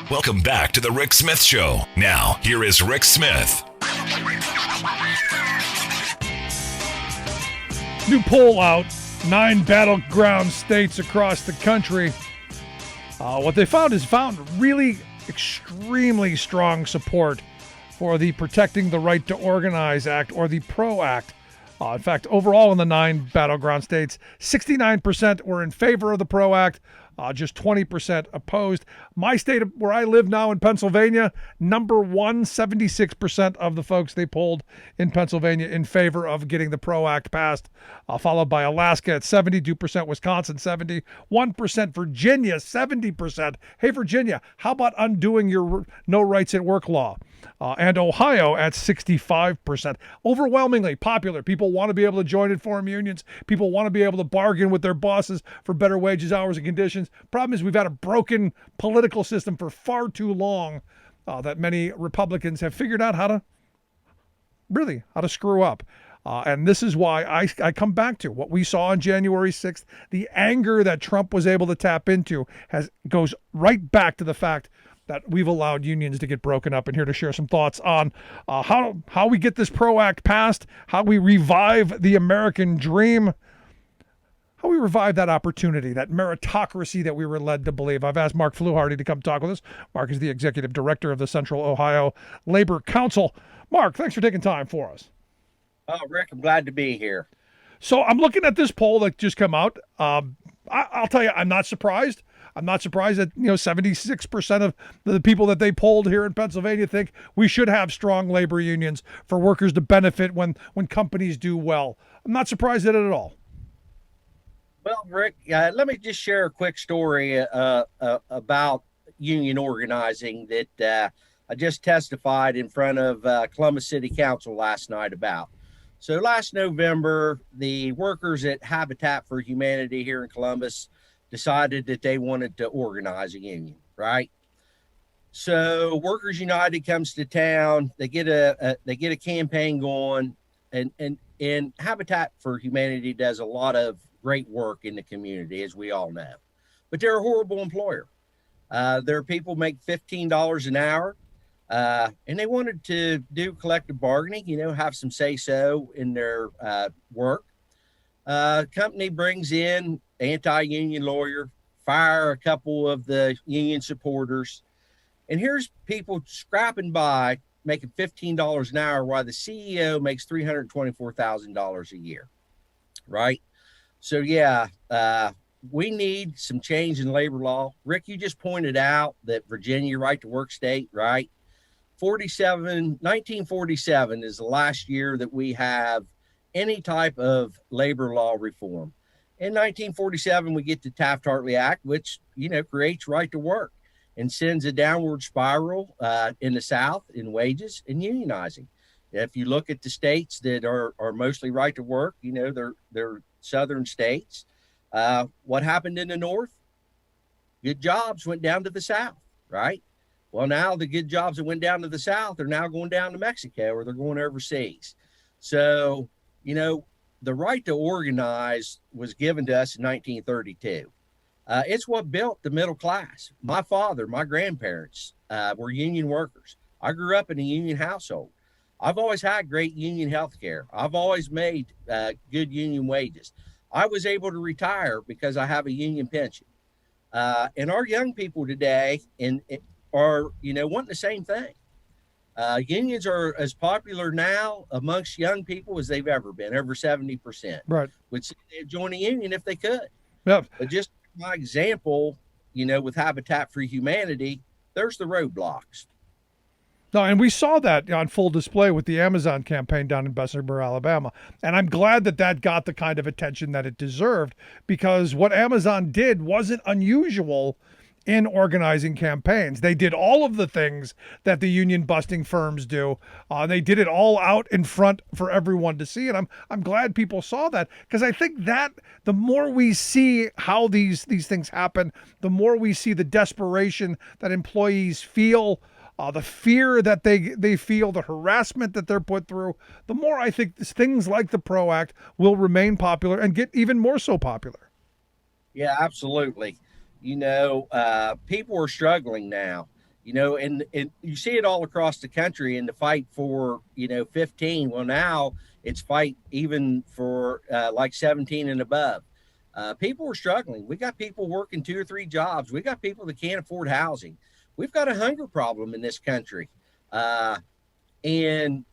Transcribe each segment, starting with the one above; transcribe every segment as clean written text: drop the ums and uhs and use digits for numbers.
Welcome back to the Rick Smith Show. Now, here is Rick Smith. New poll out, 9 battleground states across the country. What they found really extremely strong support for the Protecting the Right to Organize Act, or the PRO Act. In fact, overall in the 9 battleground states, 69% were in favor of the PRO Act, just 20% opposed. My state where I live now in Pennsylvania, number one, 76% of the folks they polled in Pennsylvania in favor of getting the PRO Act passed, followed by Alaska at 72%, Wisconsin 71%, Virginia 70%. Hey, Virginia, how about undoing your no rights at work law? And Ohio at 65%. Overwhelmingly popular. People want to be able to join in forum unions. People want to be able to bargain with their bosses for better wages, hours, and conditions. Problem is, we've had a broken political system for far too long that many Republicans have figured out how to screw up. And this is why I come back to what we saw on January 6th. The anger that Trump was able to tap into goes right back to the fact that we've allowed unions to get broken up. And here to share some thoughts on how we get this PRO Act passed, how we revive the American dream, how we revive that opportunity, that meritocracy that we were led to believe. I've asked Mark Fluharty to come talk with us. Mark is the executive director of the Central Ohio Labor Council. Mark, thanks for taking time for us. Oh, Rick, I'm glad to be here. So I'm looking at this poll that just come out. I'll tell you, I'm not surprised. I'm not surprised that 76% of the people that they polled here in Pennsylvania think we should have strong labor unions for workers to benefit when companies do well. I'm not surprised at it at all. Well, Rick, let me just share a quick story about union organizing that I just testified in front of Columbus City Council last night about. So last November, the workers at Habitat for Humanity here in Columbus decided that they wanted to organize a union, right? So Workers United comes to town. They get a campaign going, and Habitat for Humanity does a lot of great work in the community, as we all know. But they're a horrible employer. Their people make $15 an hour, and they wanted to do collective bargaining, have some say-so in their work. Company brings in anti-union lawyer, fire a couple of the union supporters, and here's people scrapping by making $15 an hour while the CEO makes $324,000 a year, right? So we need some change in labor law. Rick, you just pointed out that Virginia, right to work state, right? 1947 is the last year that we have any type of labor law reform. In 1947, we get the Taft-Hartley Act, which, creates right to work and sends a downward spiral in the South in wages and unionizing. If you look at the states that are mostly right to work, they're southern states. What happened in the North? Good jobs went down to the South, right? Well, now the good jobs that went down to the South are now going down to Mexico, or they're going overseas. So, the right to organize was given to us in 1932. It's what built the middle class. My father, my grandparents were union workers. I grew up in a union household. I've always had great union health care. I've always made good union wages. I was able to retire because I have a union pension. And our young people today are wanting the same thing. Unions are as popular now amongst young people as they've ever been, over 70%. Right. Would say they'd join a union if they could. Yep. But just my example, with Habitat for Humanity, there's the roadblocks. No, and we saw that on full display with the Amazon campaign down in Bessemer, Alabama. And I'm glad that got the kind of attention that it deserved, because what Amazon did wasn't unusual in organizing campaigns. They did all of the things that the union busting firms do. They did it all out in front for everyone to see. And I'm glad people saw that, because I think that the more we see how these things happen, the more we see the desperation that employees feel, the fear that they feel, the harassment that they're put through, the more I think things like the PRO Act will remain popular and get even more so popular. Yeah, absolutely. People are struggling now. and you see it all across the country in the fight for, 15. Well, now it's fight even for like 17 and above. People are struggling. We got people working 2 or 3 jobs. We got people that can't afford housing. We've got a hunger problem in this country. And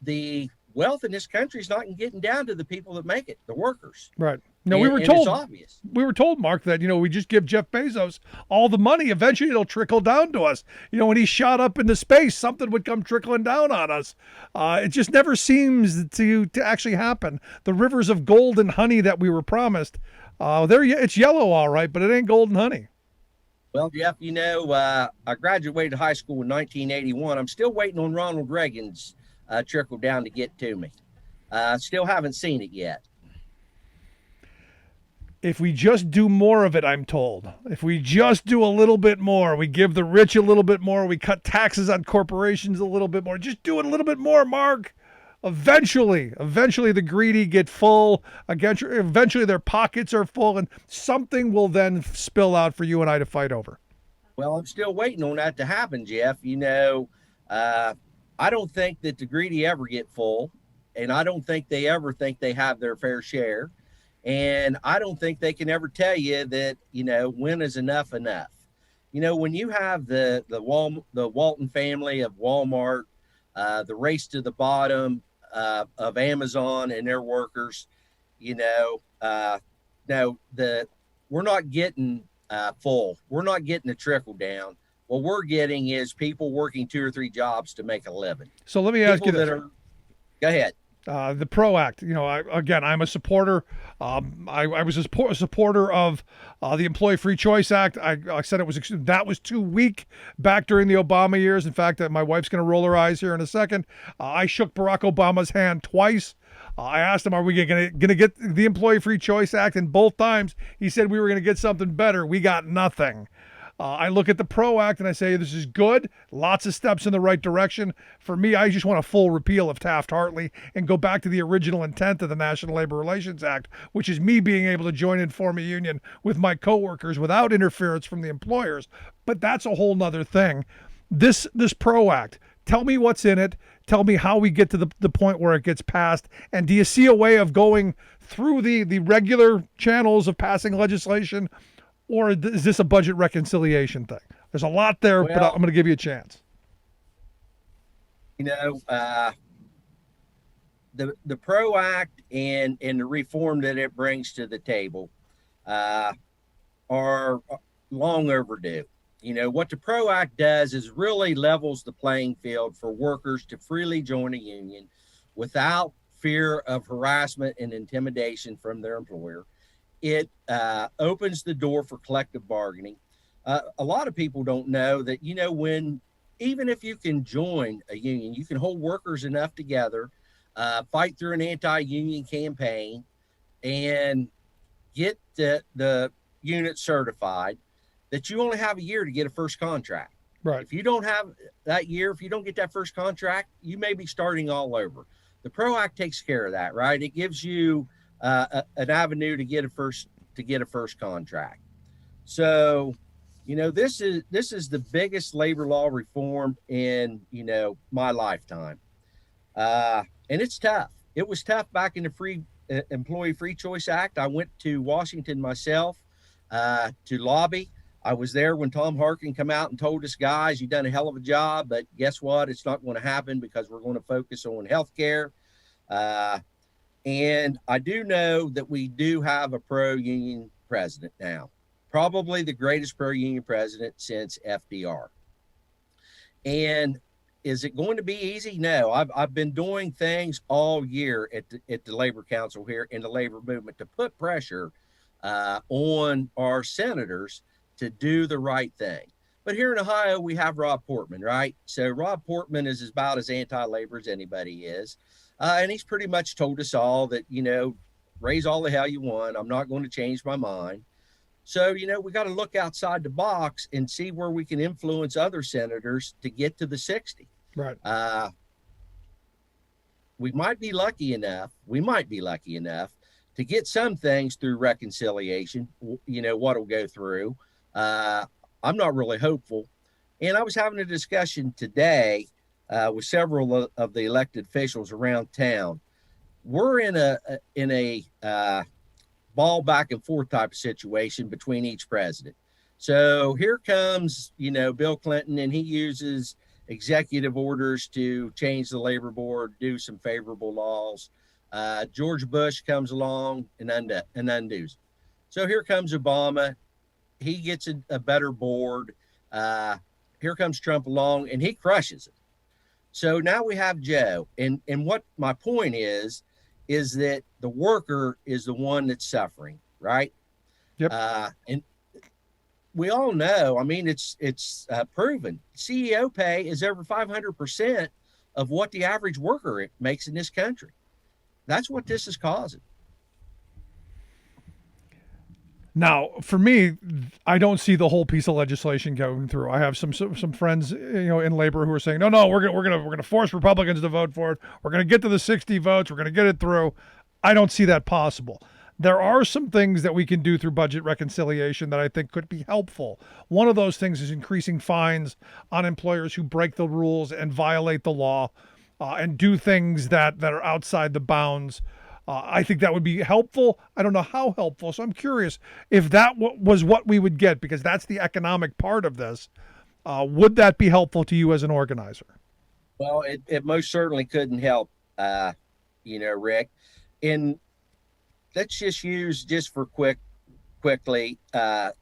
the wealth in this country is not getting down to the people that make it, the workers. Right. No, and, we were and told. It's obvious. We were told, Mark, that we just give Jeff Bezos all the money. Eventually, it'll trickle down to us. When he shot up into space, something would come trickling down on us. It just never seems to actually happen. The rivers of gold and honey that we were promised, it's yellow, all right, but it ain't gold and honey. Well, Jeff, I graduated high school in 1981. I'm still waiting on Ronald Reagan's trickle down to get to me. Still haven't seen it yet. If we just do more of it, I'm told. If we just do a little bit more, we give the rich a little bit more, we cut taxes on corporations a little bit more, just do it a little bit more, Mark. Eventually the greedy get full. Eventually their pockets are full, and something will then spill out for you and I to fight over. Well, I'm still waiting on that to happen, Jeff. I don't think that the greedy ever get full, and I don't think they ever think they have their fair share. And I don't think they can ever tell you that, when is enough enough. When you have the Walton family of Walmart, the race to the bottom of Amazon and their workers, no, we're not getting full. We're not getting a trickle down. What we're getting is people working 2 or 3 jobs to make a living. So let me ask you this. Go ahead. The PRO Act, I'm a supporter. I was a supporter of the Employee Free Choice Act. I said that was too weak back during the Obama years. In fact, my wife's going to roll her eyes here in a second. I shook Barack Obama's hand twice. I asked him, are we going to get the Employee Free Choice Act? And both times he said we were going to get something better. We got nothing. I look at the PRO Act and I say, this is good. Lots of steps in the right direction. For me, I just want a full repeal of Taft-Hartley and go back to the original intent of the National Labor Relations Act, which is me being able to join and form a union with my coworkers without interference from the employers. But that's a whole nother thing. This PRO Act, tell me what's in it. Tell me how we get to the point where it gets passed. And do you see a way of going through the regular channels of passing legislation? Or is this a budget reconciliation thing? There's a lot there, but I'm going to give you a chance. The PRO Act and the reform that it brings to the table are long overdue. What the PRO Act does is really levels the playing field for workers to freely join a union without fear of harassment and intimidation from their employer. It opens the door for collective bargaining. A lot of people don't know that, even if you can join a union, you can hold workers enough together, fight through an anti-union campaign, and get the unit certified, that you only have a year to get a first contract. Right. If you don't have that year, if you don't get that first contract, you may be starting all over. The PRO Act takes care of that, right? It gives you an avenue to get a first contract. So, this is the biggest labor law reform in, my lifetime. And it's tough. It was tough back in the Employee Free Choice Act. I went to Washington myself to lobby. I was there when Tom Harkin come out and told us, guys, you've done a hell of a job, but guess what? It's not going to happen because we're going to focus on healthcare. And I do know that we do have a pro-union president now, probably the greatest pro-union president since FDR. And is it going to be easy? No. I've been doing things all year at the Labor Council here in the labor movement to put pressure on our senators to do the right thing. But here in Ohio, we have Rob Portman, right? So Rob Portman is about as anti-labor as anybody is. And he's pretty much told us all that, raise all the hell you want. I'm not going to change my mind. So, we got to look outside the box and see where we can influence other senators to get to the 60. Right. We might be lucky enough to get some things through reconciliation, what'll go through. I'm not really hopeful, And I was having a discussion today with several of the elected officials around town. We're in a ball back and forth type of situation between each president. So here comes, Bill Clinton, and he uses executive orders to change the labor board, do some favorable laws. George Bush comes along and undoes. So here comes Obama. He gets a better board. Here comes Trump along, and he crushes it. So now we have Joe. And what my point is that the worker is the one that's suffering, right? Yep. And we all know, I mean, it's proven. CEO pay is over 500% of what the average worker makes in this country. That's what this is causing. Now, for me, I don't see the whole piece of legislation going through. I have some friends, in labor who are saying, no, we're gonna force Republicans to vote for it. We're gonna get to the 60 votes. We're gonna get it through. I don't see that possible. There are some things that we can do through budget reconciliation that I think could be helpful. One of those things is increasing fines on employers who break the rules and violate the law and do things that are outside the bounds. I think that would be helpful. I don't know how helpful. So I'm curious if that was what we would get, because that's the economic part of this. Would that be helpful to you as an organizer? Well, it most certainly couldn't help, Rick. And let's just use quickly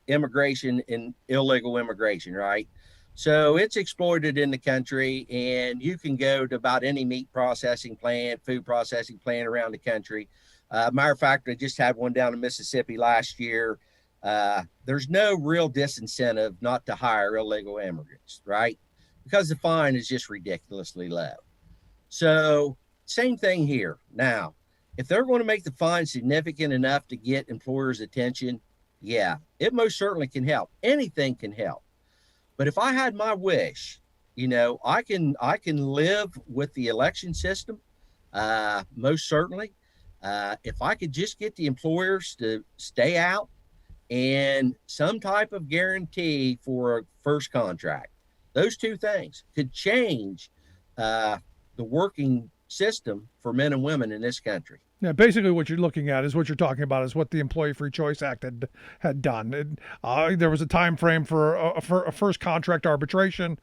immigration and illegal immigration, right? So it's exploited in the country, and you can go to about any meat processing plant, food processing plant around the country. Matter of fact, I just had one down in Mississippi last year. There's no real disincentive not to hire illegal immigrants, right? Because the fine is just ridiculously low. So same thing here. Now, if they're going to make the fine significant enough to get employers' attention, yeah, it most certainly can help. Anything can help. But if I had my wish, I can live with the election system, most certainly. If I could just get the employers to stay out and some type of guarantee for a first contract, those two things could change the working system for men and women in this country. Yeah, basically what you're looking at is what you're talking about is what the Employee Free Choice Act had done. There was a time frame for a first contract arbitration.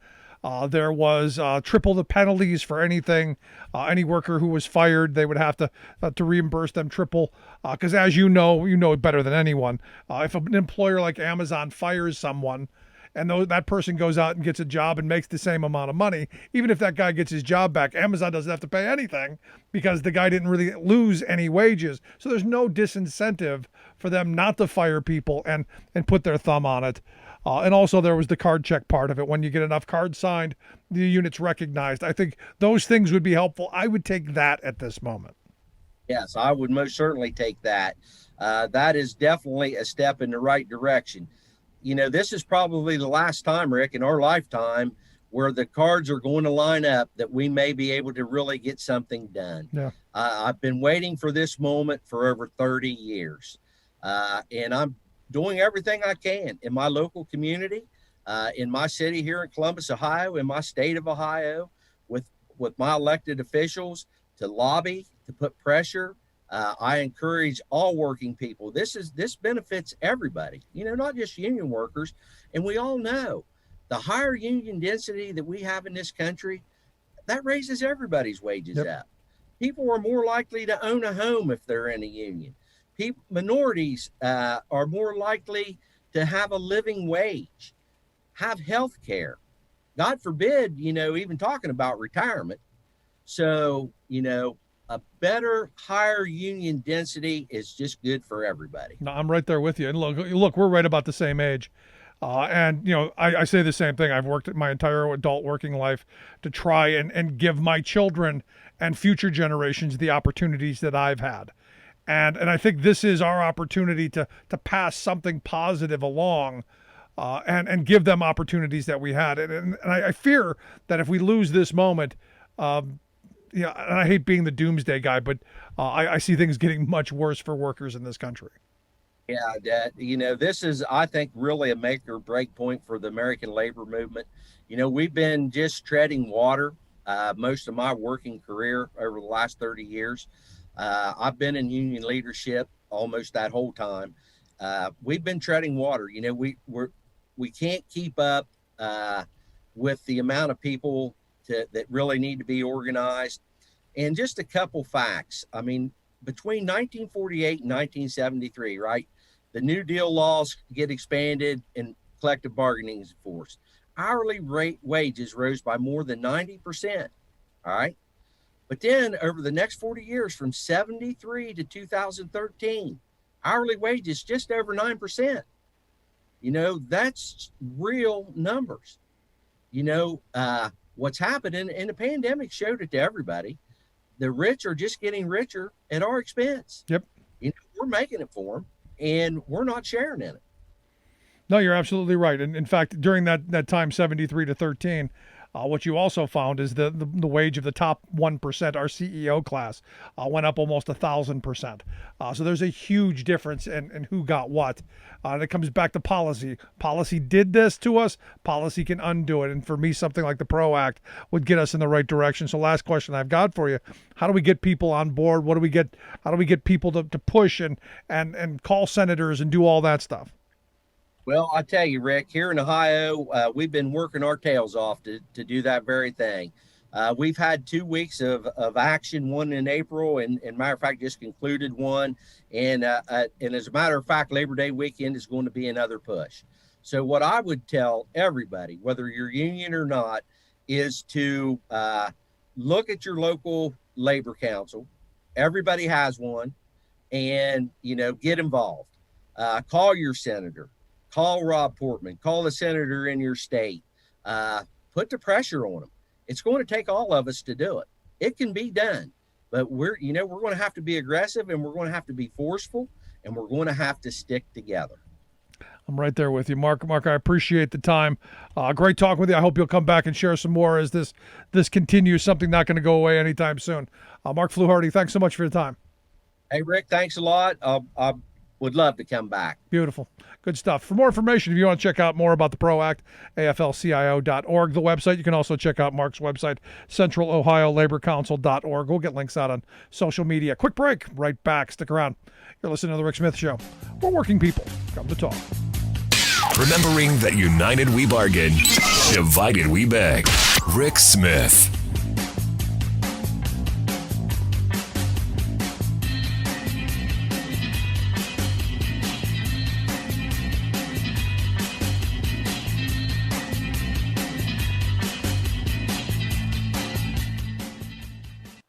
There was triple the penalties for anything. Any worker who was fired, they would have to reimburse them triple. Because as you know better than anyone, if an employer like Amazon fires someone, and that person goes out and gets a job and makes the same amount of money, even if that guy gets his job back, Amazon doesn't have to pay anything because the guy didn't really lose any wages. So there's no disincentive for them not to fire people and put their thumb on it. And also there was the card check part of it. When you get enough cards signed, the unit's recognized. I think those things would be helpful. I would take that at this moment. Yes, I would most certainly take that. That is definitely a step in the right direction. This is probably the last time, Rick, in our lifetime where the cards are going to line up that we may be able to really get something done. Yeah. I've been waiting for this moment for over 30 years. And I'm doing everything I can in my local community, in my city here in Columbus, Ohio, in my state of Ohio, with my elected officials to lobby, to put pressure. I encourage all working people. This benefits everybody, not just union workers. And we all know the higher union density that we have in this country, that raises everybody's wages up. People are more likely to own a home if they're in a union. Minorities are more likely to have a living wage, have health care. God forbid, even talking about retirement. So, a better, higher union density is just good for everybody. No, I'm right there with you. And look, we're right about the same age. And I say the same thing. I've worked my entire adult working life to try and give my children and future generations the opportunities that I've had. And I think this is our opportunity to pass something positive along and give them opportunities that we had. And I fear that if we lose this moment, and I hate being the doomsday guy, but I see things getting much worse for workers in this country. Yeah, this is, I think, really a make or break point for the American labor movement. We've been just treading water most of my working career over the last 30 years. I've been in union leadership almost that whole time. We've been treading water. We can't keep up with the amount of people that really need to be organized. And just a couple facts. I mean, between 1948 and 1973, right? The New Deal laws get expanded and collective bargaining is enforced. Hourly rate wages rose by more than 90%. All right. But then over the next 40 years, from 73 to 2013, hourly wages just over 9%. That's real numbers. What's happening, and the pandemic showed it to everybody. The rich are just getting richer at our expense. Yep. We're making it for them, and we're not sharing in it. No, you're absolutely right. And in fact, during that time, 73 to 13, what you also found is the wage of the top 1%, our CEO class, went up almost 1,000%. So there's a huge difference in who got what. And it comes back to policy. Policy did this to us. Policy can undo it. And for me, something like the PRO Act would get us in the right direction. So last question I've got for you: how do we get people on board? How do we get people to push and call senators and do all that stuff? Well, I tell you, Rick, here in Ohio, we've been working our tails off to do that very thing. We've had 2 weeks of action, one in April, and matter of fact, just concluded one. And as a matter of fact, Labor Day weekend is going to be another push. So what I would tell everybody, whether you're union or not, is to look at your local labor council. Everybody has one, and, get involved. Call your senator. Call Rob Portman, call the senator in your state, put the pressure on them. It's going to take all of us to do it. It can be done, but we're going to have to be aggressive, and we're going to have to be forceful, and we're going to have to stick together. I'm right there with you, Mark. Mark, I appreciate the time. Great talking with you. I hope you'll come back and share some more as this continues, something not going to go away anytime soon. Mark Fluharty, thanks so much for your time. Hey, Rick, thanks a lot. I would love to come back. Beautiful. Good stuff. For more information, if you want to check out more about the PRO Act, aflcio.org, the website. You can also check out Mark's website, centralohiolaborcouncil.org. We'll get links out on social media. Quick break. Right back. Stick around. You're listening to The Rick Smith Show. We're working people. Come to talk. Remembering that united we bargain, divided we beg. Rick Smith.